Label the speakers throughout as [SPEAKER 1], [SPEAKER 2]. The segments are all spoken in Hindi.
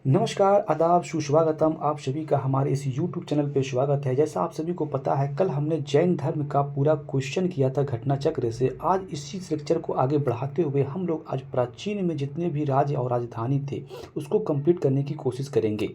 [SPEAKER 1] नमस्कार, आदाब, सुस्वागतम। आप सभी का हमारे इस यूट्यूब चैनल पे स्वागत है। जैसा आप सभी को पता है, कल हमने जैन धर्म का पूरा क्वेश्चन किया था घटना चक्र से। आज इसी लेक्चर को आगे बढ़ाते हुए हम लोग आज प्राचीन में जितने भी राज्य और राजधानी थे उसको कंप्लीट करने की कोशिश करेंगे।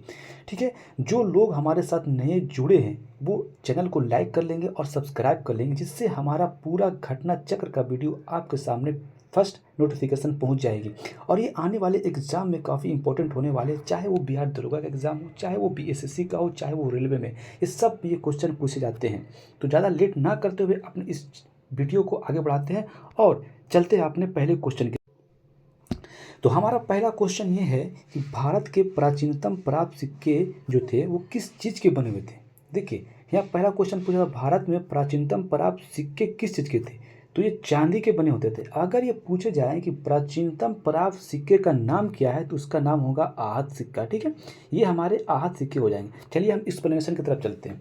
[SPEAKER 1] ठीक है, जो लोग हमारे साथ नए जुड़े हैं वो चैनल को लाइक कर लेंगे और सब्सक्राइब कर लेंगे, जिससे हमारा पूरा घटना चक्र का वीडियो आपके सामने फर्स्ट नोटिफिकेशन पहुंच जाएगी। और ये आने वाले एग्ज़ाम में काफ़ी इंपॉर्टेंट होने वाले, चाहे वो बिहार दरोगा का एग्ज़ाम हो, चाहे वो बीएसएससी का हो, चाहे वो रेलवे में, ये सब ये क्वेश्चन पूछे जाते हैं। तो ज़्यादा लेट ना करते हुए अपने इस वीडियो को आगे बढ़ाते हैं और चलते हैं अपने पहले क्वेश्चन के। तो हमारा पहला क्वेश्चन ये है कि भारत के प्राचीनतम प्राप्त सिक्के जो थे वो किस चीज़ के बने हुए थे। देखिए, यहाँ पहला क्वेश्चन पूछा था, भारत में प्राचीनतम प्राप्त सिक्के किस चीज़ के थे, तो ये चांदी के बने होते थे। अगर ये पूछे जाए कि प्राचीनतम प्राप्त सिक्के का नाम क्या है, तो उसका नाम होगा आहत सिक्का। ठीक है, ये हमारे आहत सिक्के हो जाएंगे। चलिए हम एक्सप्लेनेशन की तरफ चलते हैं।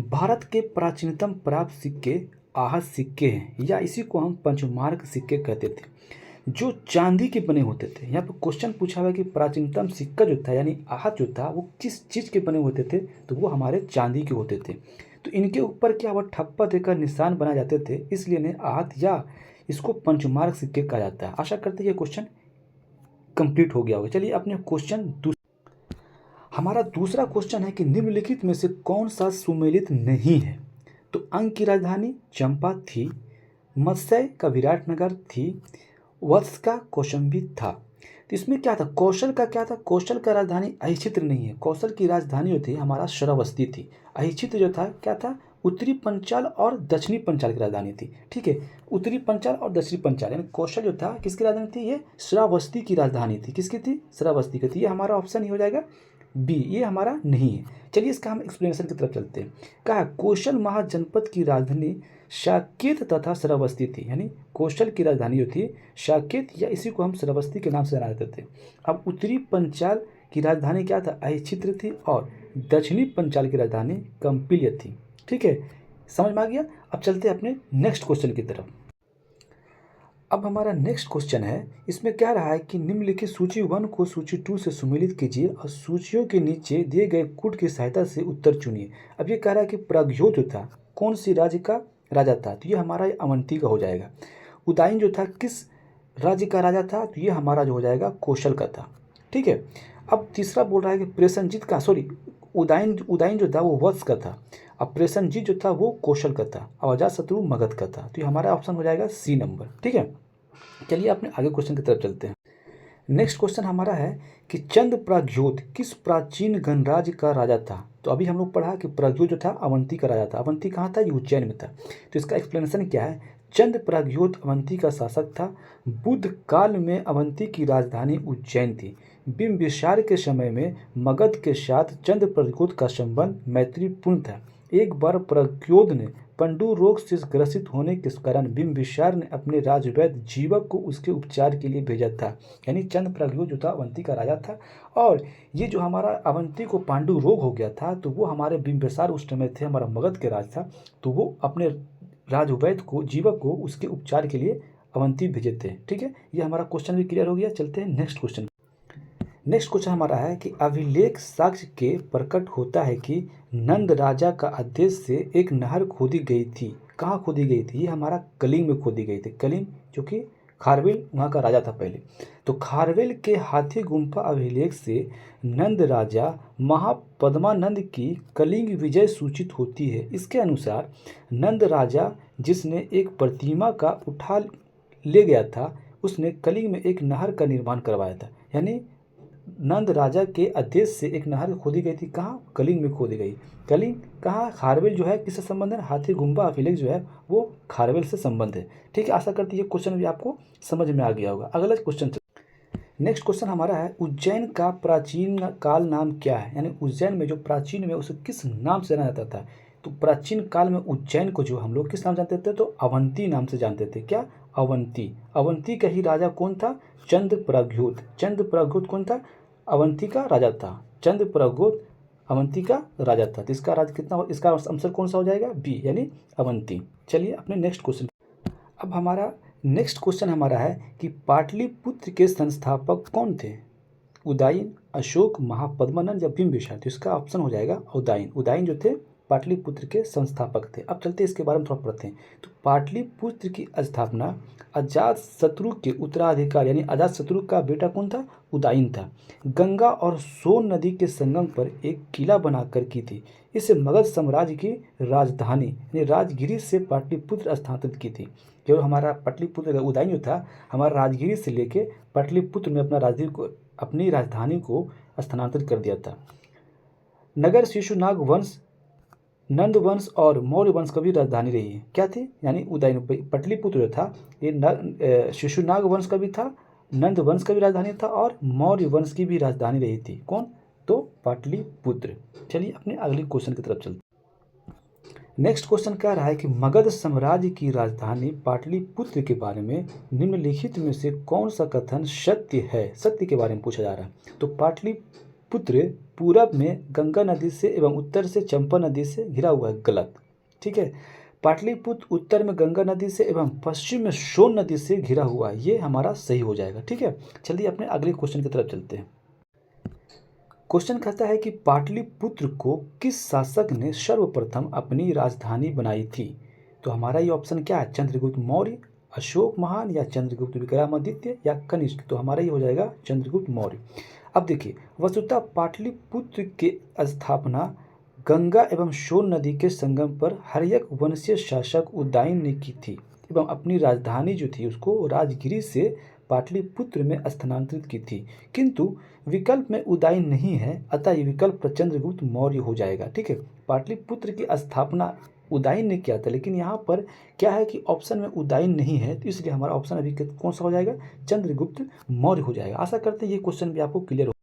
[SPEAKER 1] भारत के प्राचीनतम प्राप्त सिक्के आहत सिक्के हैं, या इसी को हम पंचमार्क सिक्के कहते थे, जो चांदी के बने होते थे। यहाँ पर क्वेश्चन पूछा हुआ है कि प्राचीनतम सिक्का जो था यानी आहत जो था वो किस चीज़ के बने होते थे, तो वो हमारे चांदी के होते थे। तो इनके ऊपर क्या हुआ, ठप्पा देकर निशान बनाए जाते थे, इसलिए इन्हें आहत या इसको पंचमार्क सिक्के कहा जाता है। आशा करते हैं ये क्वेश्चन कंप्लीट हो गया होगा। चलिए अपने क्वेश्चन हमारा दूसरा क्वेश्चन है कि निम्नलिखित में से कौन सा सुमेलित नहीं है। तो अंग की राजधानी चंपा थी, मत्स्य का विराटनगर थी, वत्स का कौशंबी था। तो इसमें क्या था, कौशल का क्या था, कौशल का राजधानी अहिचित्र नहीं है। कौशल की राजधानी जो थी हमारा श्रावस्ती थी। अहिचित्र जो था क्या था, उत्तरी पंचाल और दक्षिणी पंचाल की राजधानी थी। ठीक है, उत्तरी पंचाल और दक्षिणी पंचाल, यानी कौशल जो था किसकी राजधानी थी, ये श्रावस्ती की राजधानी थी। किसकी थी, श्रावस्ती की थी। ये हमारा ऑप्शन ही हो जाएगा बी, ये हमारा नहीं है। चलिए इसका हम एक्सप्लेनेशन की तरफ चलते हैं। कहा कौशल महाजनपद की राजधानी साकेत तथा श्रावस्ती थी, यानी कौशल की राजधानी जो थी साकेत, या इसी को हम श्रावस्ती के नाम से जाना जाते थे। अब उत्तरी पंचाल की राजधानी क्या था, अहिचित्र थी, और दक्षिणी पंचाल की राजधानी कंपिल्य थी। ठीक है, समझ में आ गया। अब चलते हैं अपने नेक्स्ट क्वेश्चन की तरफ। अब हमारा नेक्स्ट क्वेश्चन है, इसमें क्या रहा है कि निम्नलिखित सूची 1 को सूची 2 से सुमेलित कीजिए और सूचियों के नीचे दिए गए कूट की सहायता से उत्तर चुनिए। अब ये कह रहा है कि प्रज्योत जो था कौन सी राज्य का राजा था, तो ये हमारा अवंती का हो जाएगा। उदायन जो था किस राज्य का राजा था, तो ये हमारा जो हो जाएगा कौशल का था। ठीक है, अब तीसरा बोल रहा है कि प्रेषणजीत का, सॉरी, उदायन जो था वो वत्स का था, अब प्रेषणजीत जो था वो कौशल का था, और अजातशत्रु मगध का था। तो ये हमारा ऑप्शन हो जाएगा सी नंबर। ठीक है, चलिए अपने आगे क्वेश्चन की तरफ चलते हैं। नेक्स्ट क्वेश्चन हमारा है कि चंद प्रज्योत किस प्राचीन गणराज्य का राजा था। तो अभी हम लोग पढ़ा कि प्रज्योत जो था अवंती का राजा था। अवंती कहाँ था, ये उज्जैन में था। तो इसका एक्सप्लेनेशन क्या है, चंद प्रज्योत अवंती का शासक था। बुद्ध काल में अवंती की राजधानी उज्जैन थी। बिंबिसार के समय में मगध के साथ चंद प्रज्योत का संबंध मैत्रीपूर्ण था। एक बार प्रज्योत ने पंडु रोग से ग्रसित होने के कारण बिंबिसार ने अपने राजवैद्य जीवक को उसके उपचार के लिए भेजा था। यानी चंद प्रज्योत जो था अवंती का राजा था, और ये जो हमारा अवंती को पांडु रोग हो गया था, तो वो हमारे बिंबिसार उस समय थे, हमारा मगध के राज था, तो वो अपने राजवैद्य को जीवक को उसके उपचार के लिए अवंती भेजे थे। ठीक है, ये हमारा क्वेश्चन भी क्लियर हो गया। चलते हैं नेक्स्ट क्वेश्चन। नेक्स्ट क्वेश्चन हमारा है कि अभिलेख साक्ष्य के प्रकट होता है कि नंद राजा का आदेश से एक नहर खोदी गई थी। कहाँ खोदी गई थी, ये हमारा कलिंग में खोदी गई थी। कलिंग जो कि खारवेल वहाँ का राजा था पहले। तो खारवेल के हाथी गुम्फा अभिलेख से नंद राजा महापद्मानंद की कलिंग विजय सूचित होती है। इसके अनुसार नंद राजा जिसने एक प्रतिमा का उठा ले गया था, उसने कलिंग में एक नहर का निर्माण करवाया था। यानी नंद राजा के आदेश से एक नहर खोदी गई थी। कहाँ, कलिंग में खोदी गई। कलिंग कहाँ, खारवेल जो है किससे संबंध है, हाथी गुम्बा अभिलेख जो है वो खारवेल से संबंध है। ठीक है, आशा करती है ये क्वेश्चन भी आपको समझ में आ गया होगा। अगला क्वेश्चन, नेक्स्ट क्वेश्चन हमारा है उज्जैन का प्राचीन काल नाम क्या है। यानी उज्जैन में जो प्राचीन में उसे किस नाम से जाना जाता था। तो प्राचीन काल में उज्जैन को जो हम लोग किस नाम जानते थे, तो अवंती नाम से जानते थे। क्या, अवंती। अवंती का ही राजा कौन था, चंद प्रज्योत। चंद प्रज्योत कौन था, अवंती का राजा था। चंद प्रज्योत अवंती का राजा था। तो इसका राज कितना, इसका आंसर कौन सा हो जाएगा, बी, यानी अवंती। चलिए अपने नेक्स्ट क्वेश्चन। अब हमारा नेक्स्ट क्वेश्चन हमारा है कि पाटलिपुत्र के संस्थापक कौन थे। उदयन, अशोक, महापद्मानंद या बिंबिसार। तो इसका ऑप्शन हो जाएगा उदयन। उदयन जो थे पाटलिपुत्र के संस्थापक थे। अब चलते इसके बारे में थोड़ा पढ़ते हैं। तो पाटलिपुत्र की स्थापना अजातशत्रु के उत्तराधिकारी यानी अजातशत्रु का बेटा कौन था? उदयन था। गंगा और सोन नदी के संगम पर एक किला बनाकर की थी। इसे मगध साम्राज्य की राजधानी यानी राजगिरी से पाटलिपुत्र स्थानांतरित की थी। केवल हमारा पाटलिपुत्र उदयन जो था हमारा राजगिरी से लेके पाटलिपुत्र में अपनी राजधानी को स्थानांतरित कर दिया था। नगर शिशुनाग वंश, नंद वंश और मौर्य वंश का भी राजधानी रही है। क्या थी? यानी उदयन पाटलिपुत्र जो था ये शिशुनाग वंश का भी था, नंद वंश का भी राजधानी था और मौर्य वंश की भी राजधानी रही थी। कौन? तो पाटलिपुत्र। चलिए अपने अगले क्वेश्चन की तरफ चलते। नेक्स्ट क्वेश्चन क्या रहा है कि मगध साम्राज्य की राजधानी पाटलिपुत्र के बारे में निम्नलिखित में से कौन सा कथन सत्य है? सत्य के बारे में पूछा जा रहा है। तो पाटलिपुत्र पूरब में गंगा नदी से एवं उत्तर से चंपा नदी से घिरा हुआ है। गलत। ठीक है। पाटलिपुत्र उत्तर में गंगा नदी से एवं पश्चिम में सोन नदी से घिरा हुआ है। ये हमारा सही हो जाएगा। ठीक है। चलिए अपने अगले क्वेश्चन की तरफ चलते हैं। क्वेश्चन कहता है कि पाटलिपुत्र को किस शासक ने सर्वप्रथम अपनी राजधानी बनाई थी? तो हमारा ये ऑप्शन क्या है? चंद्रगुप्त मौर्य, अशोक महान या चंद्रगुप्त विक्रमादित्य या कनिष्क। तो हमारा ये हो जाएगा चंद्रगुप्त मौर्य। अब देखिए वस्तुतः पाटलिपुत्र की स्थापना गंगा एवं सोन नदी के संगम पर हर्यक वंशीय शासक उदयन ने की थी एवं अपनी राजधानी जो थी उसको राजगिरी से पाटलिपुत्र में स्थानांतरित की थी। किंतु विकल्प में उदयन नहीं है, अतः ये विकल्प चंद्रगुप्त मौर्य हो जाएगा। ठीक है। पाटलिपुत्र की स्थापना उदयन ने किया था, लेकिन यहाँ पर क्या है कि ऑप्शन में उदयन नहीं है, तो इसलिए हमारा ऑप्शन अभी कौन सा हो जाएगा? चंद्रगुप्त मौर्य हो जाएगा। आशा करते हैं ये क्वेश्चन भी आपको क्लियर हो।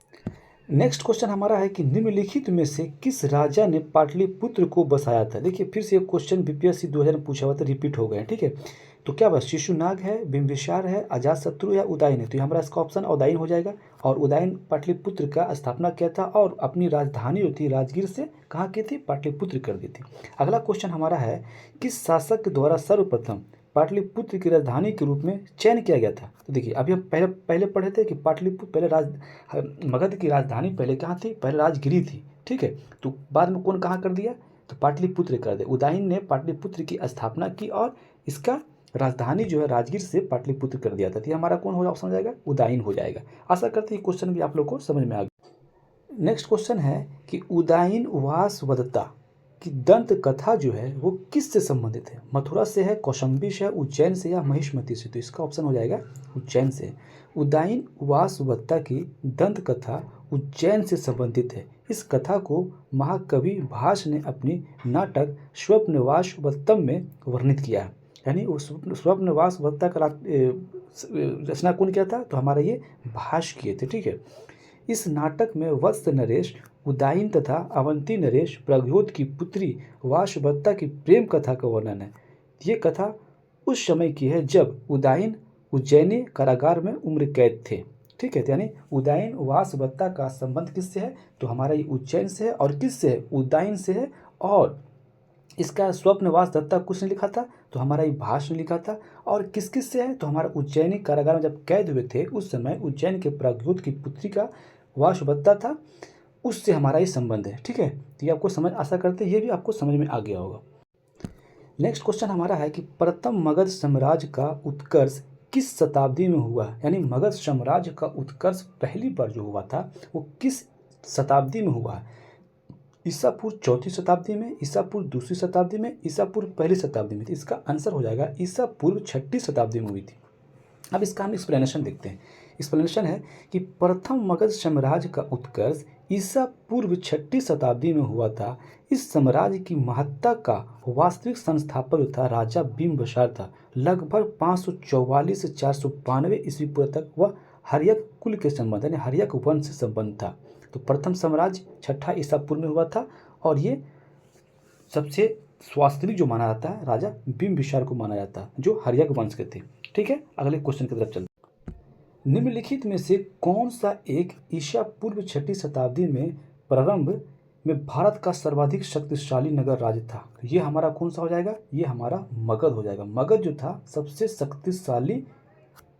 [SPEAKER 1] नेक्स्ट क्वेश्चन हमारा है कि निम्नलिखित में से किस राजा ने पाटलिपुत्र को बसाया था? देखिए फिर से क्वेश्चन बीपीएससी 2000 में पूछा हुआ था, रिपीट हो गए। ठीक है। तो क्या बस शिशुनाग है, बिंबिसार है, अजातशत्रु या उदयन है? तो हमारा इसका ऑप्शन उदयन हो जाएगा। और उदयन पाटलिपुत्र का स्थापना किया था और अपनी राजधानी जो थी राजगीर से कहाँ की थी? पाटलिपुत्र कर दी थी। अगला क्वेश्चन हमारा है किस शासक के द्वारा सर्वप्रथम पाटलिपुत्र की राजधानी के रूप में चयन किया गया था? तो देखिए अभी हम पहले पढ़े थे कि पाटलिपुत्र पहले मगध की राजधानी पहले कहाँ थी? पहले राजगिरी थी। ठीक है। तो बाद में कौन कहाँ कर दिया? तो पाटलिपुत्र कर दिया। उदयन ने पाटलिपुत्र की स्थापना की और इसका राजधानी जो है राजगीर से पाटलिपुत्र कर दिया था। तो हमारा कौन हो ऑप्शन हो जाएगा? उदयन हो जाएगा। आशा करते हैं क्वेश्चन भी आप लोग को समझ में आ गया। नेक्स्ट क्वेश्चन है कि उदयन वासवदत्ता की दंत कथा जो है वो किससे संबंधित है? मथुरा से है, कौशाम्बी से है, उज्जैन से या महिष्मती से? तो इसका ऑप्शन हो जाएगा उज्जैन से। उदयन वासवदत्ता की दंत कथा उज्जैन से संबंधित है। इस कथा को महाकवि भास ने अपनी नाटक स्वप्नवासवदत्तम में वर्णित किया है। यानी उस स्वप्नवासवदत्ता का रचना कौन किया था? तो हमारा ये भास किए थे। ठीक है। इस नाटक में वत्स नरेश, उदयन तथा अवंती नरेश प्रद्योत की पुत्री वासवदत्ता की प्रेम कथा का वर्णन है। ये कथा उस समय की है जब उदयन उज्जैनी कारागार में उम्र कैद थे। ठीक है। यानी उदयन वासवदत्ता का संबंध किससे है? तो हमारा ये उज्जैन से है। और किससे है? उदयन से है। और इसका स्वप्नवासवदत्ता किसने लिखा था? तो हमारा ये भास ने लिखा था। और किस किस से है? तो हमारा उज्जैनी कारागार में जब कैद हुए थे उस समय उज्जैन के प्रद्योत की पुत्री का वासवदत्ता था, उससे हमारा ये संबंध है। ठीक है। तो ये आपको समझ, आशा करते हैं ये भी आपको समझ में आ गया होगा। नेक्स्ट क्वेश्चन हमारा है कि प्रथम मगध साम्राज्य का उत्कर्ष किस शताब्दी में हुआ? यानी मगध साम्राज्य का उत्कर्ष पहली बार जो हुआ था वो किस शताब्दी में हुआ? ईसा पूर्व 4वीं शताब्दी में, ईसा पूर्व 2वीं शताब्दी में, ईसा पूर्व 1ली शताब्दी में? तो इसका आंसर हो जाएगा ईसा पूर्व 6ठी शताब्दी में हुई थी। अब इसका हम एक्सप्लेनेशन देखते हैं। एक्सप्लेनेशन है कि प्रथम मगध साम्राज्य का उत्कर्ष ईसा पूर्व 6ठी शताब्दी में हुआ था। इस साम्राज्य की महत्ता का वास्तविक संस्थापक था राजा बिंबिसार था। लगभग 544 से 492 ईस्वी पूर्व तक वह हर्यक कुल के संबंध यानी हर्यक वंश से संबंध था। तो प्रथम साम्राज्य 6ठा ईसा पूर्व में हुआ था और ये सबसे वास्तविक जो माना जाता है राजा बिंबिसार को माना जाता है जो हर्यक वंश के थे। ठीक है। अगले क्वेश्चन की तरफ चलते हैं। निम्नलिखित में से कौन सा एक ईसा पूर्व 6ठी शताब्दी में प्रारंभ में भारत का सर्वाधिक शक्तिशाली नगर राज्य था? ये हमारा कौन सा हो जाएगा? ये हमारा मगध हो जाएगा। मगध जो था सबसे शक्तिशाली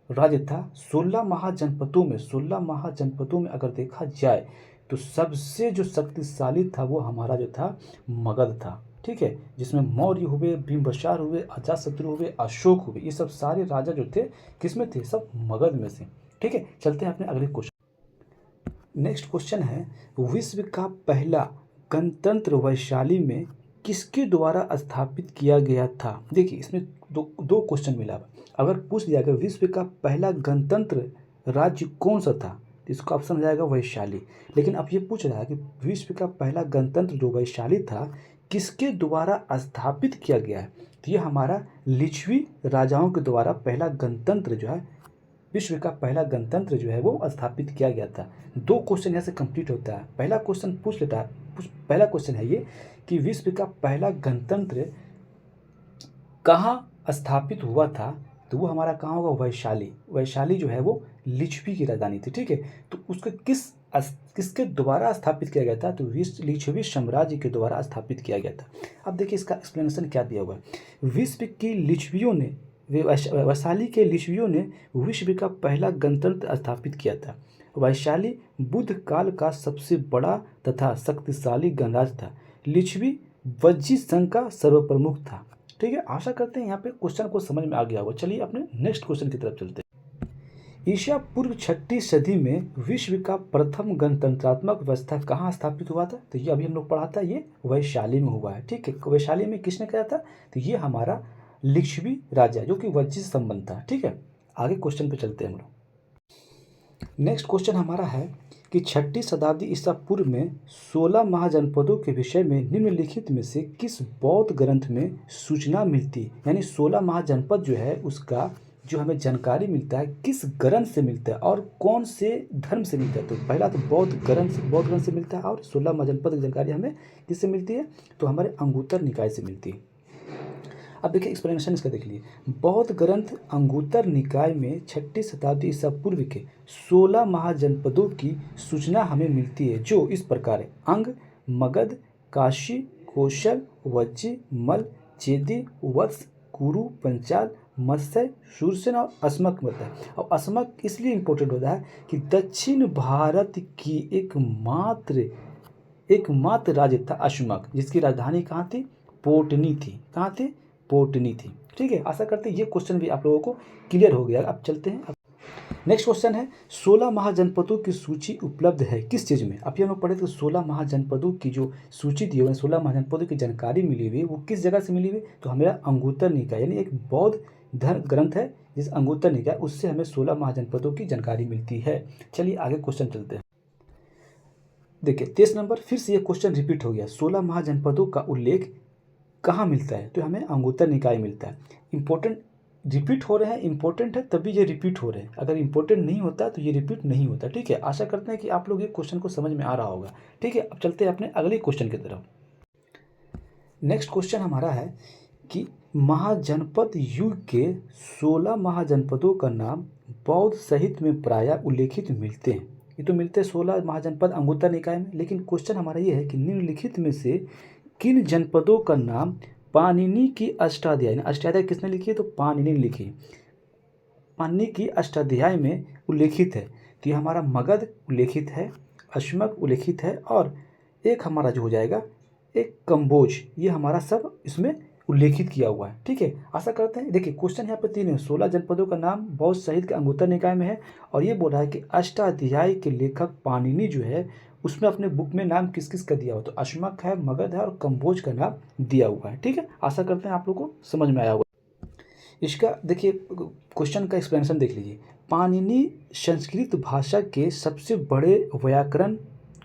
[SPEAKER 1] राज्य था 16 महाजनपदों में, 16 महाजनपदों में अगर देखा जाए तो सबसे जो शक्तिशाली था वो हमारा जो था मगध था। ठीक है, जिसमें मौर्य हुए, बिंबिसार हुए, अजातशत्रु हुए, अशोक हुए, ये सब सारे राजा जो थे किसमें थे, सब मगध में से। ठीक है, चलते हैं अपने अगले क्वेश्चन। नेक्स्ट क्वेश्चन है, विश्व का पहला गणतंत्र वैशाली में किसके द्वारा स्थापित किया गया था। देखिए इसमें दो क्वेश्चन मिला। अगर पूछ दिया गया विश्व का पहला गणतंत्र राज्य कौन सा था तो इसका ऑप्शन हो जाएगा वैशाली। लेकिन अब ये पूछ रहा है कि विश्व का पहला गणतंत्र जो वैशाली था किसके द्वारा स्थापित किया गया है, तो ये हमारा लिच्छवी राजाओं के द्वारा पहला गणतंत्र जो है, विश्व का पहला गणतंत्र जो है वो स्थापित किया गया था। दो क्वेश्चन यहाँ से कंप्लीट होता है। पहला क्वेश्चन पूछ लेता है, पहला क्वेश्चन है ये कि विश्व का पहला गणतंत्र कहाँ स्थापित हुआ था, तो वो हमारा कहाँ होगा, वैशाली। वैशाली जो है वो लिच्छवी की राजधानी थी। ठीक है, तो उसको किसके द्वारा स्थापित किया गया था, तो लिच्छवी साम्राज्य के द्वारा स्थापित किया गया था। अब देखिए इसका एक्सप्लेनेशन क्या दिया हुआ है। विश्व की लिच्छवियों ने, वैशाली के लिच्छवियों ने विश्व का पहला गणतंत्र स्थापित किया था। वैशाली बुद्ध काल का सबसे बड़ा तथा शक्तिशाली गणराज्य था। लिच्छवी वज्जी संघ का सर्वप्रमुख था। ठीक है, आशा करते हैं यहाँ पे क्वेश्चन को समझ में आ गया होगा। चलिए अपने नेक्स्ट क्वेश्चन की तरफ चलते हैं। ईसा पूर्व 6वीं सदी में विश्व का प्रथम गणतंत्रात्मक व्यवस्था कहाँ स्थापित हुआ था, तो ये अभी हम लोग पढ़ा था, ये वैशाली में हुआ है। ठीक है, वैशाली में किसने किया था, तो ये हमारा लिच्छवी राजा जो कि वज्जी से संबंध था। ठीक है, आगे क्वेश्चन पे चलते हैं हम लोग। नेक्स्ट क्वेश्चन हमारा है कि 6वीं शताब्दी ईसा पूर्व में 16 महाजनपदों के विषय में निम्नलिखित में से किस बौद्ध ग्रंथ में सूचना मिलती है, यानी 16 महाजनपद जो है उसका जो हमें जानकारी मिलता है किस ग्रंथ से मिलता है और कौन से धर्म से मिलता है। तो पहला तो बौद्ध ग्रंथ से मिलता है, और 16 महाजनपद की जानकारी हमें किससे मिलती है, तो हमारे अंगुत्तर निकाय से मिलती है। अब देखिए एक्सप्लेनेशन इसका देख लीजिए। बौद्ध ग्रंथ अंगुत्तर निकाय में 6वीं शताब्दी ईसा पूर्व के 16 महाजनपदों की सूचना हमें मिलती है, जो इस प्रकार है। अंग, मगध, काशी, कौशल, वज्जी, मल, चेदी, वत्स, कुरु, पंचाल, मत्स्य, शूरसेन और अस्मक होता है। और अस्मक इसलिए इम्पोर्टेंट होता है कि दक्षिण भारत की एकमात्र राज्य था अश्मक, जिसकी राजधानी कहाँ थी, पोटनी थी। कहाँ थी, पोटनी थी। ठीक है, आशा करते हैं ये क्वेश्चन भी आप लोगों को क्लियर हो गया। अब चलते हैं नेक्स्ट क्वेश्चन है, 16 महाजनपदों की सूची उपलब्ध है किस चीज़ में। अभी हम लोग पढ़े थे 16 महाजनपदों की जो सूची दी हुई है, 16 महाजनपदों की जानकारी मिली हुई है, वो किस जगह से मिली हुई, तो हमें अंगुत्तर निकाय यानी एक बौद्ध धर्म ग्रंथ है जिस अंगुत्तर निकाय, उससे हमें 16 महाजनपदों की जानकारी मिलती है। चलिए आगे क्वेश्चन चलते हैं। देखिए 23 नंबर, फिर से ये क्वेश्चन रिपीट हो गया। 16 महाजनपदों का उल्लेख कहाँ मिलता है, तो हमें अंगुत्तर निकाय मिलता है। इंपॉर्टेंट रिपीट हो रहे हैं, इंपॉर्टेंट है तभी ये रिपीट हो रहे हैं, अगर इंपॉर्टेंट नहीं होता तो ये रिपीट नहीं होता। ठीक है, आशा करते हैं कि आप लोग ये क्वेश्चन को समझ में आ रहा होगा। ठीक है, अब चलते हैं अपने अगले क्वेश्चन की तरफ। नेक्स्ट क्वेश्चन हमारा है कि महाजनपद युग के 16 महाजनपदों का नाम बौद्ध साहित्य में प्रायः उल्लेखित मिलते हैं। ये तो मिलते हैं 16 महाजनपद अंगुत्तर निकाय में, लेकिन क्वेश्चन हमारा ये है कि निम्नलिखित में से किन जनपदों का नाम पाणिनि की अष्टाध्यायी, अष्टाध्यायी किसने लिखी है, तो पाणिनि ने लिखी, पाणिनि की अष्टाध्यायी में उल्लेखित है। तो ये हमारा मगध उल्लेखित है, अश्मक उल्लेखित है, और एक हमारा जो हो जाएगा एक कंबोज, ये हमारा सब इसमें उल्लेखित किया हुआ है। ठीक है, आशा करते हैं। देखिए क्वेश्चन यहाँ पे 3 है, 16 जनपदों का नाम बौद्ध साहित्य के अंगुत्तर निकाय में है, और ये बोल रहा है कि अष्टाध्यायी के लेखक पाणिनि जो है उसमें अपने बुक में नाम किस किस का दिया हुआ, तो अश्मक है, मगध है, और कंबोज का नाम दिया हुआ है। ठीक है, आशा करते हैं आप लोग को समझ में आया होगा। इसका देखिए क्वेश्चन का एक्सप्लेनेशन देख लीजिए। पाणिनि संस्कृत भाषा के सबसे बड़े व्याकरण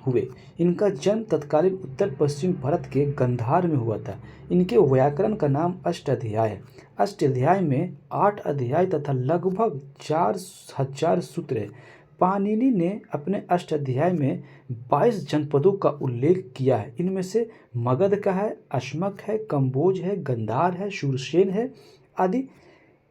[SPEAKER 1] हुए। इनका जन्म तत्कालीन उत्तर पश्चिम भारत के गंधार में हुआ था। इनके व्याकरण का नाम अष्टाध्याय है। अष्टाध्याय में 8 अध्याय तथा लगभग 4000 सूत्र है। पाणिनि ने अपने अष्टाध्याय में 22 जनपदों का उल्लेख किया है। इनमें से मगध का है, अश्मक है, कंबोज है, गंधार है, शूरसेन है आदि।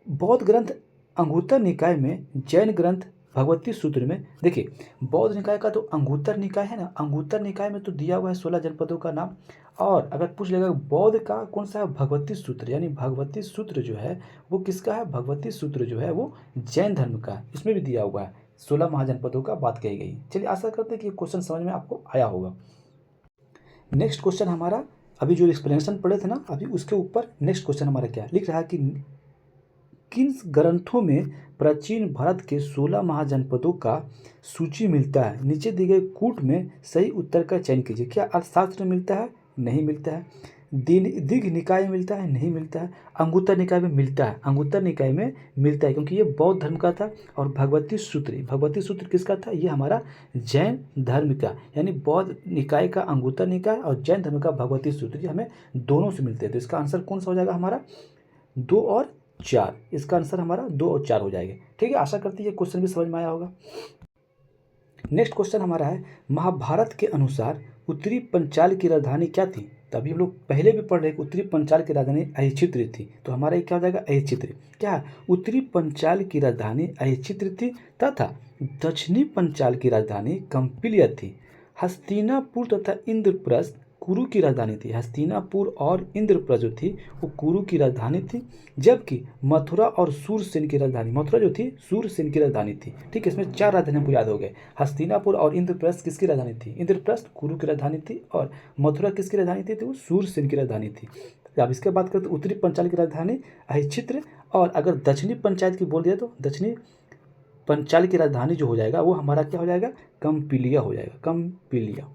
[SPEAKER 1] बौद्ध ग्रंथ अंगुत्तर निकाय में जैन ग्रंथ भगवती सूत्र में देखिए, बौद्ध निकाय का तो अंगुत्तर निकाय है ना, अंगुत्तर निकाय में तो दिया हुआ है 16 जनपदों का नाम। और अगर पूछ लेगा बौद्ध का कौन सा है, भगवती सूत्र, यानी भगवती सूत्र जो है वो किसका है, भगवती सूत्र जो है वो जैन धर्म का है, इसमें भी दिया हुआ है 16 महाजनपदों का बात कही गई। चलिए आशा करते हैं कि ये क्वेश्चन समझ में आपको आया होगा। नेक्स्ट क्वेश्चन हमारा, अभी जो एक्सप्लेनेशन पढ़े थे ना, अभी उसके ऊपर नेक्स्ट क्वेश्चन हमारा क्या लिख रहा है कि किन ग्रंथों में प्राचीन भारत के 16 महाजनपदों का सूची मिलता है, नीचे दिए गए कूट में सही उत्तर का चयन कीजिए। क्या अर्थशास्त्र में मिलता है, नहीं मिलता है। दीर्घ निकाय में मिलता है, नहीं मिलता है। अंगुत्तर निकाय में मिलता है, अंगुत्तर निकाय में मिलता है क्योंकि ये बौद्ध धर्म का था। और भगवती सूत्र किसका था, ये हमारा जैन धर्म का, यानी बौद्ध निकाय का अंगुत्तर निकाय और जैन धर्म का भगवती सूत्र, ये हमें दोनों से मिलते हैं। तो इसका आंसर कौन सा हो जाएगा हमारा, 2 और 4। इसका आंसर हमारा 2 और 4 हो जाएगा। ठीक है, आशा करती है ये क्वेश्चन भी समझ में आया होगा। नेक्स्ट क्वेश्चन हमारा है, महाभारत के अनुसार उत्तरी पंचाल की राजधानी क्या थी। तो अभी हम लोग पहले भी पढ़ रहे कि उत्तरी पंचाल की राजधानी अहिचित्र थी, तो हमारा ये क्या हो जाएगा, अहिचित्र। क्या है, उत्तरी पंचाल की राजधानी अहिचित्र थी तथा दक्षिणी पंचाल की राजधानी कंपिलिया थी। हस्तिनापुर तथा इंद्रप्रस्थ कुरु की राजधानी थी। हस्तिनापुर और इंद्रप्रस्थ जो थी वो कुरु की राजधानी थी, जबकि मथुरा और सूरसेन की राजधानी, मथुरा जो थी सूरसेन की राजधानी थी। ठीक है, इसमें 4 राजधानी हमको याद हो गए। हस्तिनापुर और इंद्रप्रस्थ किसकी राजधानी थी, इंद्रप्रस्थ कुरु की राजधानी थी, और मथुरा किसकी राजधानी थी, तो वो सूरसेन की राजधानी थी। अब इसके बात करें तो उत्तरी पंचाल की राजधानी अहिचित्र, और अगर दक्षिणी पंचायत की बोल दिया तो दक्षिणी पंचाल की राजधानी जो हो जाएगा वो हमारा क्या हो जाएगा, कंपिलिया हो जाएगा, कंपिलिया।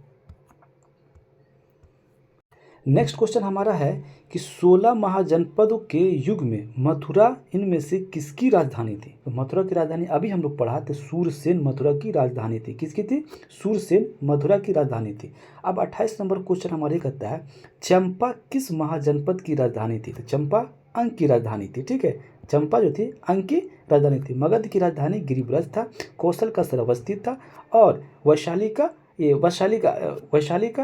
[SPEAKER 1] नेक्स्ट क्वेश्चन हमारा है कि 16 महाजनपदों के युग में मथुरा इनमें से किसकी राजधानी थी। तो मथुरा की राजधानी अभी हम लोग पढ़ा तो सूरसेन मथुरा की राजधानी थी। किसकी थी, सूरसेन मथुरा की राजधानी थी। अब 28 नंबर क्वेश्चन हमारे कहता है, चंपा किस महाजनपद की राजधानी थी। तो चंपा अंग की राजधानी थी। ठीक है, चंपा जो थी अंग की राजधानी थी। मगध की राजधानी गिरिब्रज था। कौशल का श्रावस्ती था। और वैशाली का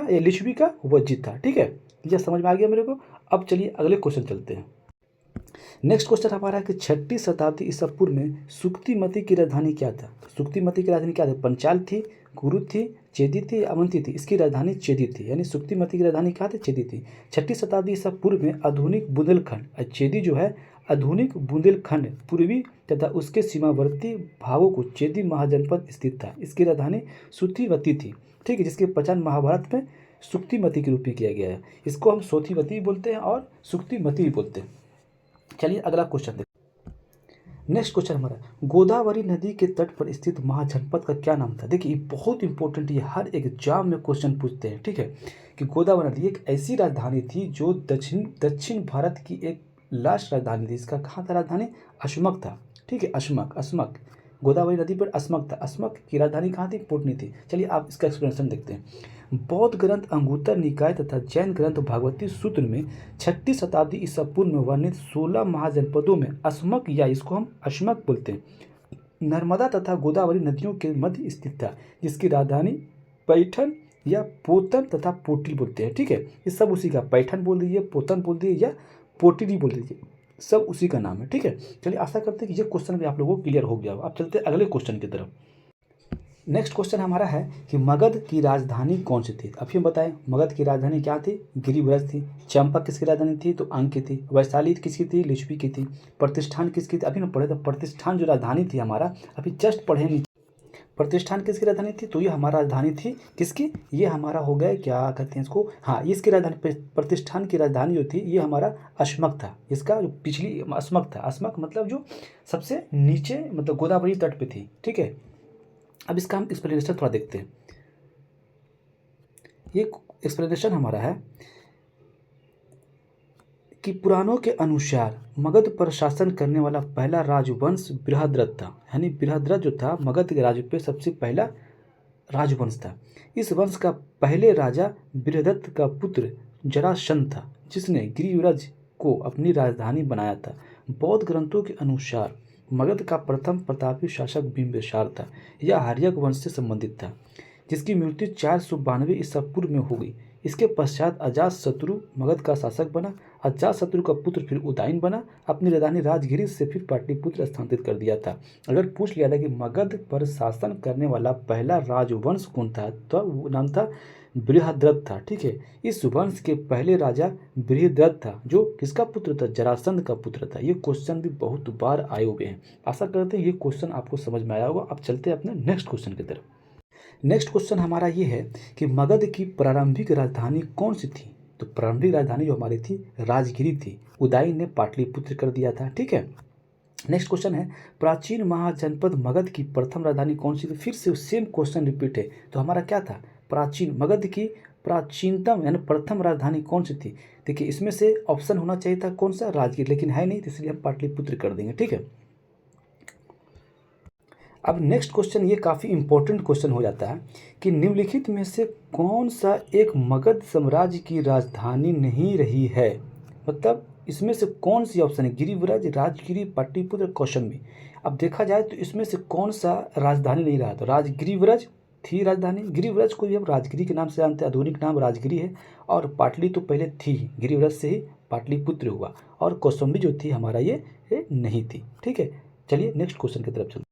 [SPEAKER 1] ये लिच्छवी का वज्जित था। ठीक है, यह समझ में आ गया मेरे को। अब चलिए अगले क्वेश्चन चलते हैं। नेक्स्ट क्वेश्चन हमारा है कि 6वीं शताब्दी ईसा पूर्व में सुक्तिमती की राजधानी क्या था। सुक्तिमती की राजधानी क्या थी, पंचाल थी, कुरु थी, चेदी थी, अवंती थी। इसकी राजधानी चेदी थी, यानी सुक्तिमती की राजधानी क्या थी, चेदी थी। 6वीं शताब्दी ईसा पूर्व में आधुनिक बुंदेलखंड, चेदी जो है आधुनिक बुंदेलखंड पूर्वी तथा उसके सीमावर्ती भागों को चेदी महाजनपद स्थित था। इसकी राजधानी सुक्तिवती थी। ठीक है, जिसके पहचान महाभारत में सुक्तिमती के रूप में किया गया है। इसको हम सोथीवती भी बोलते हैं और सुक्तिमती भी बोलते हैं। चलिए अगला क्वेश्चन देखते। नेक्स्ट क्वेश्चन हमारा, गोदावरी नदी के तट पर स्थित महाजनपद का क्या नाम था। देखिए ये बहुत इंपॉर्टेंट, ये हर एग्जाम में क्वेश्चन पूछते हैं। ठीक है, कि गोदावरी नदी एक ऐसी राजधानी थी जो दक्षिण भारत की एक लास्ट राजधानी थी। इसका कहाँ था राजधानी, अशमक था। ठीक है, अशमक गोदावरी नदी पर अशमक था। अशमक की राजधानी कहाँ थी, पुटनी थी। चलिए आप इसका एक्सप्लेनेशन देखते हैं। बौद्ध ग्रंथ अंगुत्तर निकाय तथा जैन ग्रंथ भगवती सूत्र में 6वीं शताब्दी ईसा पूर्व में वर्णित 16 महाजनपदों में अशमक, या इसको हम अशमक बोलते हैं, नर्मदा तथा गोदावरी नदियों के मध्य स्थित था, जिसकी राजधानी पैठन या पोतन तथा पोटली बोलते हैं। ठीक है, ये सब उसी का, पैठन बोल दीजिए, पोतन बोल दीजिए या पोटली बोल दीजिए, सब उसी का नाम है। ठीक है, चलिए आशा करते हैं कि ये क्वेश्चन भी आप लोगों को क्लियर हो गया हो। अब चलते हैं अगले क्वेश्चन की तरफ। नेक्स्ट क्वेश्चन हमारा है कि मगध की राजधानी कौन सी थी। अभी हम बताएं मगध की राजधानी क्या थी, गिरिब्रज थी। चंपा किसकी राजधानी थी, तो अंग की थी। वैशाली किसकी थी, लिच्छवी की थी। प्रतिष्ठान किसकी थी, अभी हम पढ़े तो प्रतिष्ठान जो राजधानी थी हमारा, अभी जस्ट पढ़े नहीं। प्रतिष्ठान किसकी राजधानी थी, तो ये हमारा राजधानी थी किसकी, ये हमारा हो गया, क्या कहते हैं इसको, हाँ इसकी राजधानी, प्रतिष्ठान की राजधानी जो थी ये हमारा अशमक था। इसका जो पिछली अशमक था, अशमक मतलब जो सबसे नीचे मतलब गोदावरी तट पे थी। ठीक है, अब इसका हम एक्सप्लेनेशन थोड़ा देखते हैं। ये एक्सप्लेनेशन हमारा है कि पुराणों के अनुसार मगध पर शासन करने वाला पहला राजवंश बृहद्रथ था। यानी बृहद्रथ जो था मगध के राज्य पे सबसे पहला राजवंश था। इस वंश का पहले राजा बृहदत्त का पुत्र जरासंध था, जिसने गिरिव्रज को अपनी राजधानी बनाया था। बौद्ध ग्रंथों के अनुसार मगध का प्रथम प्रतापी शासक बिंबिसार था। यह आर्यक वंश से संबंधित था, जिसकी मृत्यु 492 ईसा पूर्व में हो गई। इसके पश्चात अजातशत्रु मगध का शासक बना। अजातशत्रु का पुत्र फिर उदयन बना। अपनी राजधानी राजगिरी से फिर पाटलिपुत्र स्थानांतरित कर दिया था। अगर पूछ लिया था कि मगध पर शासन करने वाला पहला राजवंश कौन था, तो वो नाम था बृहद्रथ था। ठीक है, इस वंश के पहले राजा बृहद्रथ था, जो किसका पुत्र था, जरासंध का पुत्र था। ये क्वेश्चन भी बहुत बार आए हुए हैं। आशा करते हैं ये क्वेश्चन आपको समझ में आया होगा। अब चलते हैं अपने नेक्स्ट क्वेश्चन की तरफ। नेक्स्ट क्वेश्चन हमारा ये है कि मगध की प्रारंभिक राजधानी कौन सी थी। तो प्रारंभिक राजधानी जो हमारी थी राजगिरी थी। उदयन ने पाटलिपुत्र कर दिया था। ठीक है, नेक्स्ट क्वेश्चन है प्राचीन महाजनपद मगध की प्रथम राजधानी कौन सी थी। फिर से सेम क्वेश्चन रिपीट है। तो हमारा क्या था, प्राचीन मगध की प्राचीनतम यानी प्रथम राजधानी कौन सी थी। देखिए इसमें से ऑप्शन होना चाहिए था कौन सा, राजगीर, लेकिन है नहीं, तो इसलिए हम पाटलिपुत्र कर देंगे। ठीक है, अब नेक्स्ट क्वेश्चन ये काफ़ी इंपॉर्टेंट क्वेश्चन हो जाता है कि निम्नलिखित में से कौन सा एक मगध साम्राज्य की राजधानी नहीं रही है। मतलब इसमें से कौन सी ऑप्शन है, गिरिव्रज, राजगिरी, पाटलिपुत्र, कौशाम्बी। अब देखा जाए तो इसमें से कौन सा राजधानी नहीं रहा। तो गिरिव्रज थी राजधानी। गिरिव्रज को भी हम राजगिरी के नाम से जानते हैं, आधुनिक नाम राजगिरी है। और पाटली तो पहले थी, गिरिव्रज से ही पाटलिपुत्र हुआ। और कौशाम्बी जो थी हमारा ये नहीं थी। ठीक है, चलिए नेक्स्ट क्वेश्चन की तरफ चलते हैं।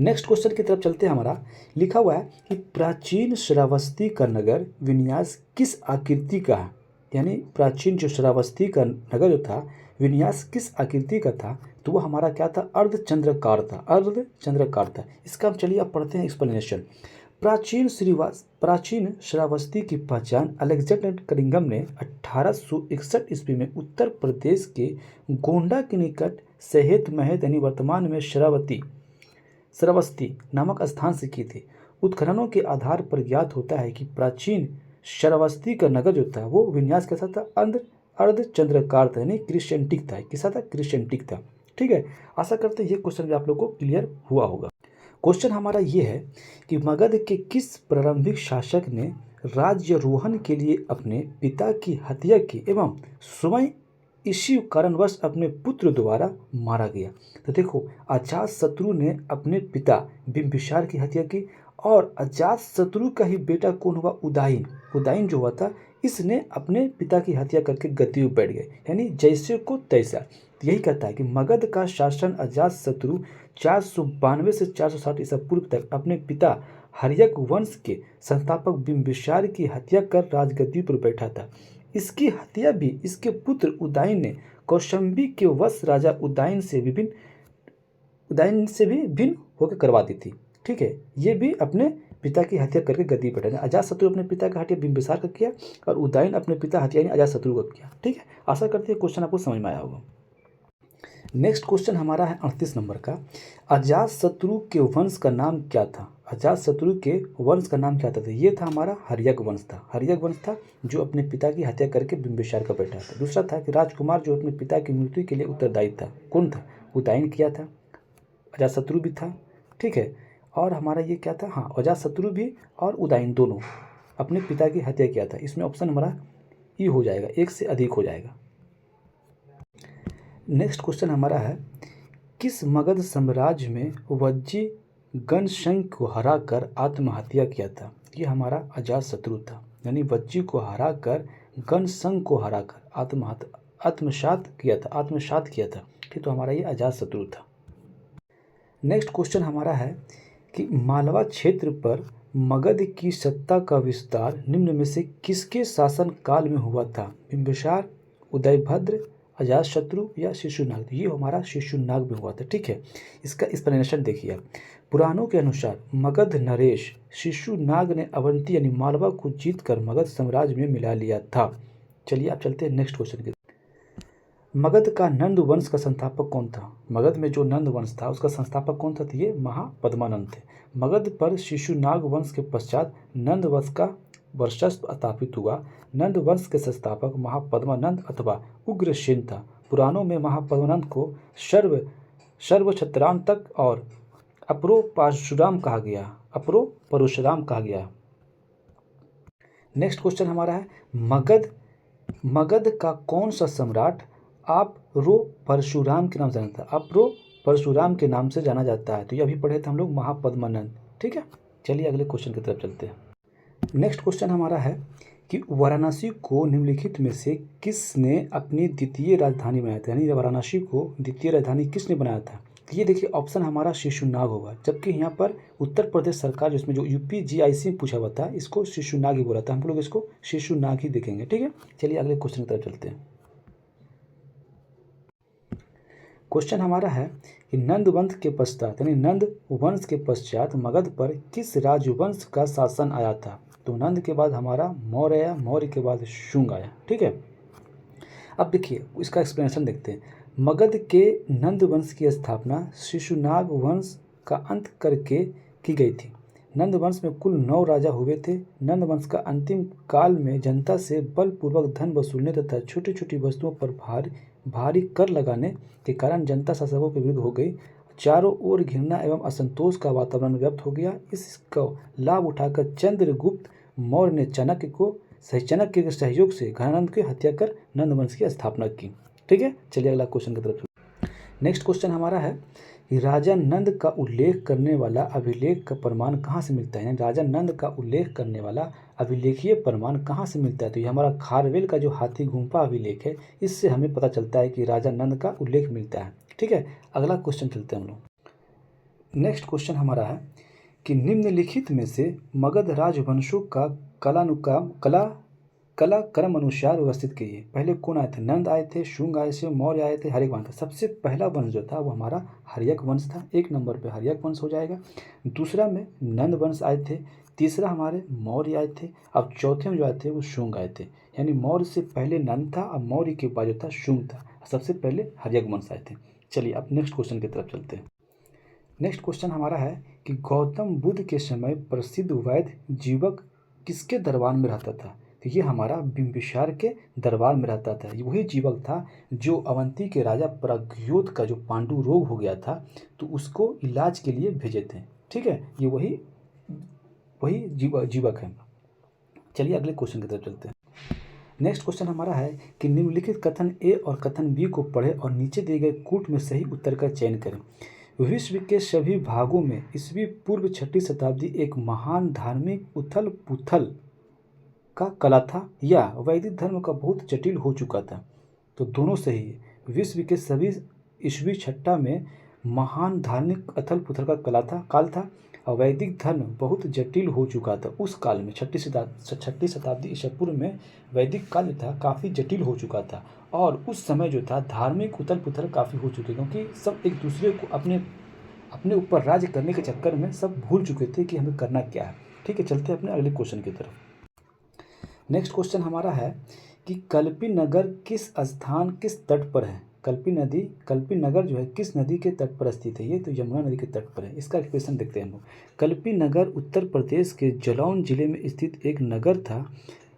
[SPEAKER 1] नेक्स्ट क्वेश्चन की तरफ चलते हैं। हमारा लिखा हुआ है कि प्राचीन श्रावस्ती का नगर विन्यास किस आकृति का है। यानी प्राचीन जो श्रावस्ती का नगर जो था विन्यास किस आकृति का था। तो वो हमारा क्या था, अर्धचंद्राकार था। अर्धचंद्राकार था। इसका हम चलिए अब पढ़ते हैं एक्सप्लेनेशन। प्राचीन श्रावस्ती की पहचान अलेक्जेंडर कनिंघम ने 1861 ईस्वी में उत्तर प्रदेश के गोंडा के निकट सहेत महत यानी वर्तमान में श्रावस्ती नामक स्थान से की थी। उत्खननों के आधार पर ज्ञात होता है कि प्राचीन श्रावस्ती का नगर जो था वो विन्यास कैसा था, अर्धचंद्राकार था, यानी क्रिस्टेंटिक था। किसा था, क्रिस्टेंटिक था। ठीक है, आशा करते हैं ये क्वेश्चन भी आप लोग को क्लियर हुआ होगा। क्वेश्चन हमारा ये है कि मगध के किस प्रारंभिक शासक ने राज्यारोहण के लिए अपने पिता की हत्या की एवं स्वयं इसी कारणवश अपने पुत्र द्वारा मारा गया। तो देखो अजातशत्रु ने अपने पिता बिंबिसार की हत्या की और अजातशत्रु का ही बेटा कौन हुआ, उदयन जो हुआ था इसने अपने पिता की हत्या करके गद्दी पर बैठ गए। यानी जैसे को तैसा। तो यही कहता है कि मगध का शासन अजातशत्रु 492 से 460 ईसा पूर्व तक अपने पिता हर्यक वंश के संस्थापक बिंबिसार की हत्या कर राजगद्दी पर बैठा था। इसकी हत्या भी इसके पुत्र उदयन ने कौशाम्बी के वश राजा उदयन से भी भिन्न होकर करवा दी थी। ठीक है, ये भी अपने पिता की हत्या करके गद्दी पर बैठा। अजातशत्रु अपने पिता का हत्या बिंबिसार का किया और उदयन अपने पिता हत्या यानी अजातशत्रु का किया। ठीक है, आशा करते हैं क्वेश्चन आपको समझ में आया होगा। नेक्स्ट क्वेश्चन हमारा है 38 नंबर का। अजातशत्रु के वंश का नाम क्या था। अजातशत्रु के वंश का नाम क्या था। तो ये था हमारा हर्यक वंश था। हर्यक वंश था जो अपने पिता की हत्या करके बिंबिसार का बैठा था। दूसरा था कि राजकुमार जो अपने पिता की मृत्यु के लिए उत्तरदायी था। कौन था, उदयन किया था। अजातशत्रु भी था। ठीक है, और हमारा ये क्या था, हाँ अजातशत्रु भी और उदयन दोनों अपने पिता की हत्या किया था। इसमें ऑप्शन हमारा ई हो जाएगा, एक से अधिक हो जाएगा। नेक्स्ट क्वेश्चन हमारा है किस मगध साम्राज्य में वज्जी गणशंख को हराकर आत्महत्या किया था। ये हमारा अजातशत्रु था। यानी वज्जी को हराकर गणशंख को हराकर आत्मसात किया था। ठीक, तो हमारा ये अजातशत्रु था। नेक्स्ट क्वेश्चन हमारा है कि मालवा क्षेत्र पर मगध की सत्ता का विस्तार निम्न में से किसके शासन काल में हुआ था। बिंबिसार, उदयभद्र, अजातशत्रु या शिशुनाग। ये हमारा शिशुनाग में हुआ था। ठीक है, इसका एक्सप्लेनेशन देखिए आप। पुराणों के अनुसार मगध नरेश शिशुनाग ने अवंती यानी मालवा को जीतकर मगध साम्राज्य में मिला लिया था। चलिए आप चलते हैं नेक्स्ट क्वेश्चन की। मगध का नंद वंश का संस्थापक कौन था। मगध में जो नंद वंश था उसका संस्थापक कौन था, तो ये महापद्मानंद थे। मगध पर शिशुनाग वंश के पश्चात नंद वंश का वर्चस्व स्थापित हुआ। नंद वंश के संस्थापक महापद्मानंद अथवा उग्रसेन था। पुराणों में महापद्मानंद को सर्वछत्रांतक और अपरो परशुराम कहा गया। नेक्स्ट क्वेश्चन हमारा है मगध का कौन सा सम्राट अपरो परशुराम के नाम से जाना था। अपरो परशुराम के नाम से जाना जाता है। तो ये अभी पढ़े थे हम लोग महापद्मानंद। ठीक है, चलिए अगले क्वेश्चन की तरफ चलते हैं। नेक्स्ट क्वेश्चन हमारा है कि वाराणसी को निम्नलिखित में से किसने अपनी द्वितीय राजधानी बनाया था, यानी वाराणसी को द्वितीय राजधानी किसने बनाया था। तो ये देखिए ऑप्शन हमारा शिशुनाग होगा, जबकि यहाँ पर उत्तर प्रदेश सरकार जिसमें जो यूपीजीआईसी पूछा हुआ था इसको शिशुनाग ही बोला था, हम लोग इसको शिशुनाग ही देखेंगे। ठीक है, चलिए अगले क्वेश्चन की तरफ चलते हैं। क्वेश्चन हमारा है कि नंद वंश के पश्चात यानी नंद वंश के पश्चात मगध पर किस राजवंश का शासन आया था। तो नंद के बाद हमारा मौर्य आया, मौर्य के बाद शुंग आया। ठीक है, अब देखिए इसका एक्सप्लेनेशन देखते हैं। मगध के नंद वंश की स्थापना शिशुनाग वंश का अंत करके की गई थी। नंद वंश में कुल 9 राजा हुए थे। नंद वंश का अंतिम काल में जनता से बलपूर्वक धन वसूलने तथा छोटी छोटी वस्तुओं पर भारी कर लगाने के कारण जनता शासकों के विरुद्ध हो गई। चारों ओर घृणा एवं असंतोष का वातावरण व्याप्त हो गया। इसका लाभ उठाकर चंद्रगुप्त मौर्य ने चाणक्य के सहयोग से घनानंद की हत्या कर नंद वंश की स्थापना की। ठीक है, चलिए अगला क्वेश्चन की तरफ। नेक्स्ट क्वेश्चन हमारा है कि राजा नंद का उल्लेख करने वाला अभिलेख का प्रमाण कहाँ से मिलता है। राजा नंद का उल्लेख करने वाला अभिलेखीय प्रमाण कहाँ से मिलता है। तो ये हमारा खारवेल का जो हाथी गुम्फा अभिलेख है, इससे हमें पता चलता है कि राजा नंद का उल्लेख मिलता है। ठीक है, अगला क्वेश्चन चलते हैं हम लोग। नेक्स्ट क्वेश्चन हमारा है कि निम्नलिखित में से मगध राजवंशों का कला क्रम अनुसार व्यवस्थित कीजिए। पहले कौन आए थे, नंद आए थे, शुंग आए थे, मौर्य आए थे, हर्यक वंश था। सबसे पहला वंश जो था वो हमारा हर्यक वंश था, 1 नंबर पे हर्यक वंश हो जाएगा। दूसरा में नंद वंश आए थे, तीसरा हमारे मौर्य आए थे, अब चौथे में जो आए थे वो शुंग आए थे। यानी मौर्य से पहले नंद था, अब मौर्य के बाद जो था शुंग था, सबसे पहले हर्यक वंश आए थे। चलिए अब नेक्स्ट क्वेश्चन की तरफ चलते हैं। नेक्स्ट क्वेश्चन हमारा है कि गौतम बुद्ध के समय प्रसिद्ध वैद्य जीवक किसके दरबार में रहता था। तो ये हमारा बिंबिसार के दरबार में रहता था। वही जीवक था जो अवंती के राजा प्रद्योत का जो पांडु रोग हो गया था तो उसको इलाज के लिए भेजे थे। ठीक है, ये वही जीवक है। चलिए अगले क्वेश्चन की तरफ चलते हैं। नेक्स्ट क्वेश्चन हमारा है कि निम्नलिखित कथन ए और कथन बी को पढ़ें और नीचे दिए गए कूट में सही उत्तर का चयन करें। विश्व के सभी भागों में ईस्वी पूर्व 6वीं शताब्दी एक महान धार्मिक उथल पुथल का कला था या वैदिक धर्म का बहुत जटिल हो चुका था। तो दोनों सही है। विश्व के सभी ईस्वी 6 में महान धार्मिक अथल पुथल का काल था और वैदिक धर्म बहुत जटिल हो चुका था। उस काल में 6वीं शताब्दी ईसा पूर्व में वैदिक काल जो था काफ़ी जटिल हो चुका था और उस समय जो था धार्मिक उथल पुथल काफ़ी हो चुके, क्योंकि सब एक दूसरे को अपने ऊपर राज्य करने के चक्कर में सब भूल चुके थे कि हमें करना क्या है। ठीक है, चलते हैं अपने अगले क्वेश्चन की तरफ। नेक्स्ट क्वेश्चन हमारा है कि कल्पी नगर किस तट पर है। कल्पी नगर जो है किस नदी के तट पर स्थित है। ये तो यमुना नदी के तट पर है। इसका एक्सप्लेनेशन देखते हैं हम लोग। कल्पी नगर उत्तर प्रदेश के जलौन जिले में स्थित एक नगर था।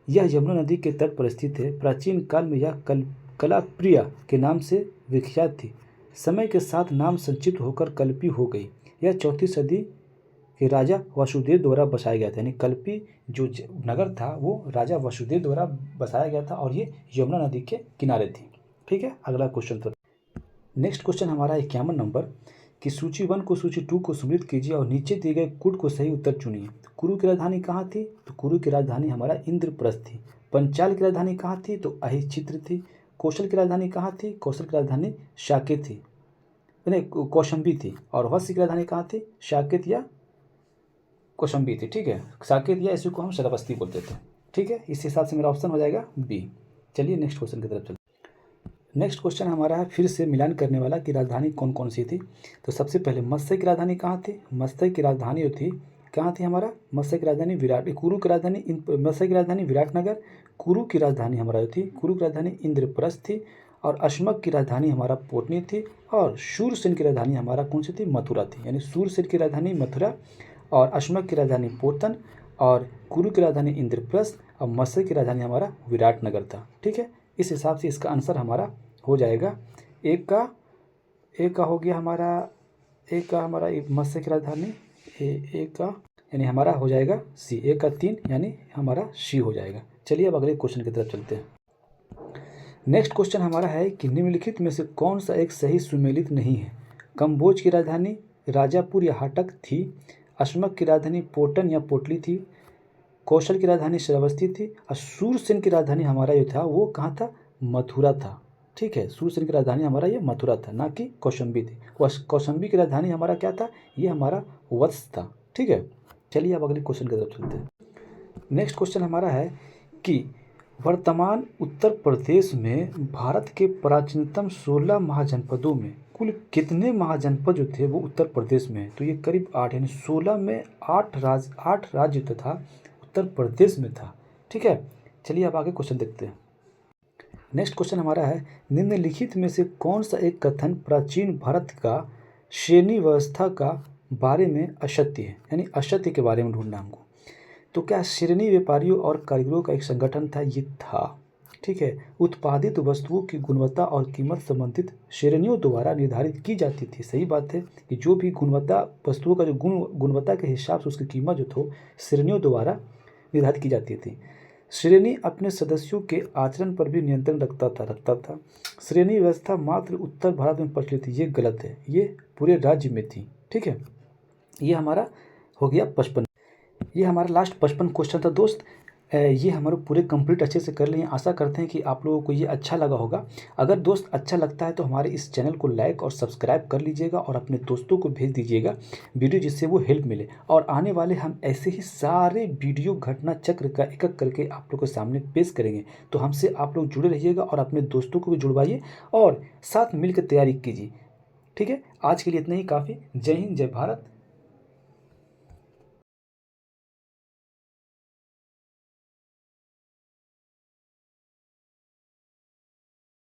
[SPEAKER 1] यह यमुना नदी के तट पर स्थित है। प्राचीन काल में यह कलाप्रिया के नाम से विख्यात थी। समय के साथ नाम संक्षिप्त होकर कल्पी हो गई। यह 4वीं सदी के राजा वसुदेव द्वारा बसाया गया था। यानी कल्पी जो नगर था वो राजा वसुदेव द्वारा बसाया गया था और ये यमुना नदी के किनारे थी। ठीक है, अगला क्वेश्चन तो नेक्स्ट क्वेश्चन हमारा 51 नंबर कि सूची 1 को सूची 2 को सम्मिलित कीजिए और नीचे दिए गए कूट को सही उत्तर चुनिए। कुरु की राजधानी कहाँ थी। तो कुरु की राजधानी हमारा इंद्रप्रस्थ थी। पंचाल की राजधानी कहाँ थी। तो अहिचित्र थी। कौशल की राजधानी कहाँ थी। कौशल की राजधानी साकेत थी, नहीं कौशंबी थी। और वत्स की राजधानी कहाँ थी। साकेत या कौशंबी थी। ठीक है, साकेत या इसी को हम श्रावस्ती बोलते थे। ठीक है, इस हिसाब से मेरा ऑप्शन हो जाएगा बी। चलिए नेक्स्ट क्वेश्चन की तरफ चलते हैं। नेक्स्ट क्वेश्चन हमारा है फिर से मिलान करने वाला कि राजधानी कौन कौन सी थी। तो सबसे पहले मत्स्य की राजधानी कहाँ थी। मत्स्य की राजधानी जो थी कहाँ थी हमारा। मत्स्य की राजधानी मत्स्य की राजधानी विराटनगर। कुरु की राजधानी हमारा जो थी कुरु की राजधानी इंद्रप्रस्थ थी। और अश्मक की राजधानी हमारा पोटनी थी। और शूरसेन की राजधानी हमारा कौन सी थी। मथुरा थी। यानी शूरसेन की राजधानी मथुरा और अश्मक की राजधानी पोतन और कुरु की राजधानी इंद्रप्रस्थ और मत्स्य की राजधानी हमारा विराटनगर था। ठीक है, इस हिसाब से इसका आंसर हमारा हो जाएगा एक का हो गया हमारा मत्स्य की राजधानी एक का यानी हमारा हो जाएगा सी। 1 का 3 यानी हमारा सी हो जाएगा। चलिए अब अगले क्वेश्चन की तरफ चलते हैं। नेक्स्ट क्वेश्चन हमारा है कि निम्नलिखित में से कौन सा एक सही सुमेलित नहीं है। कंबोज की राजधानी राजापुर या हाटक थी। अश्मक की राजधानी पोटन या पोटली थी। कौशल की राजधानी श्रावस्ती थी और सूरसेन की राजधानी हमारा जो था वो कहाँ था, मथुरा था। ठीक है, सूरसेन की राजधानी हमारा ये मथुरा था, ना कि कौशंबी थी। कौशंबी की राजधानी हमारा क्या था, ये हमारा वत्स था। ठीक है, चलिए अब अगले क्वेश्चन की तरफ चलते हैं। नेक्स्ट क्वेश्चन हमारा है कि वर्तमान उत्तर प्रदेश में भारत के प्राचीनतम 16 महाजनपदों में कुल कितने महाजनपद जो थे वो उत्तर प्रदेश में है। तो ये करीब 8, यानी 16 में 8 राज्य तथा उत्तर प्रदेश में था। ठीक है, चलिए अब आगे क्वेश्चन देखते हैं। नेक्स्ट क्वेश्चन हमारा है, निम्नलिखित में से कौन सा एक कथन प्राचीन भारत का श्रेणी व्यवस्था का बारे में असत्य है, यानी असत्य के बारे में ढूंढना हमको। तो क्या श्रेणी व्यापारियों और कारीगरों का एक संगठन था, ये था। ठीक है, उत्पादित वस्तुओं की गुणवत्ता और कीमत संबंधित श्रेणियों द्वारा निर्धारित की जाती थी। सही बात है कि जो भी गुणवत्ता वस्तुओं का जो गुणवत्ता के हिसाब से उसकी कीमत जो थो श्रेणियों द्वारा निर्धारित की जाती थी। श्रेणी अपने सदस्यों के आचरण पर भी नियंत्रण रखता था। श्रेणी व्यवस्था मात्र उत्तर भारत में प्रचलित थी, ये गलत है, ये पूरे राज्य में थी। ठीक है, ये हमारा हो गया 55। ये हमारा लास्ट 55 क्वेश्चन था दोस्त। ये हमारे पूरे कंप्लीट अच्छे से कर लिए। आशा करते हैं कि आप लोगों को ये अच्छा लगा होगा। अगर दोस्त अच्छा लगता है तो हमारे इस चैनल को लाइक और सब्सक्राइब कर लीजिएगा और अपने दोस्तों को भेज दीजिएगा वीडियो, जिससे वो हेल्प मिले। और आने वाले हम ऐसे ही सारे वीडियो घटना चक्र का एक एक करके आप लोग के सामने पेश करेंगे। तो हमसे आप लोग जुड़े रहिएगा और अपने दोस्तों को भी जुड़वाइए और साथ मिलकर तैयारी कीजिए। ठीक है, आज के लिए इतना ही काफ़ी। जय हिंद, जय भारत।